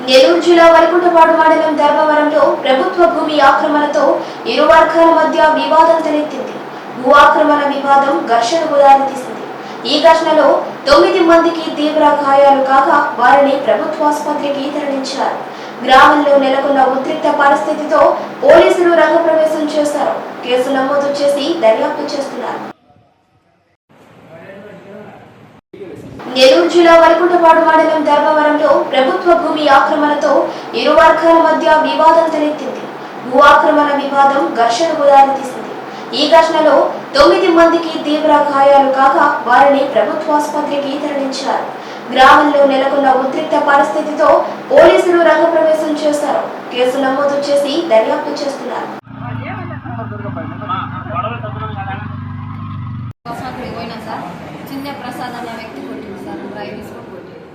నెల్లూరు జిల్లా వరకుంటపాడు మండలం ధర్మవరంలో ప్రభుత్వ భూమి ఆక్రమణతో ఇరు వర్గాల మధ్య వివాదం తలెత్తింది. భూ ఆక్రమణ వివాదం ఘర్షణకు దారితీసింది. ఈ ఘటనలో 9 మందికి తీవ్ర గాయాలు కాగా వారిని ప్రభుత్వాసుపత్రికి తరలించారు. గ్రామంలో నెలకొన్న ఉద్రిక్త పరిస్థితితో పోలీసులు రంగప్రవేశం చేశారు. కేసు నమోదు చేసి దర్యాప్తు చేస్తున్నారు. నెల్లూరు జిల్లా వరకుంటపాడు మండలం ధర్మవరంలో ప్రభుత్వ భూమి ఆక్రమణతో ఇరు వర్గాల మధ్య వివాదం తలెత్తింది. భూ ఆక్రమణ వివాదం ఘర్షణకు దారితీసింది. ఈ ఘటనలో 9 మందికి తీవ్ర గాయాలు కాగా వారిని ప్రభుత్వాసుపత్రికి తరలించారు. గ్రామంలో నెలకొన్న ఉద్రిక్త పరిస్థితితో పోలీసులు రంగప్రవేశం చేశారు. కేసు నమోదు చేసి దర్యాప్తు చేస్తున్నారు. చిన్న ప్రసాద్ అనే వ్యక్తి కొట్టింది సార్, రాయి తీసుకొని కొట్టింది.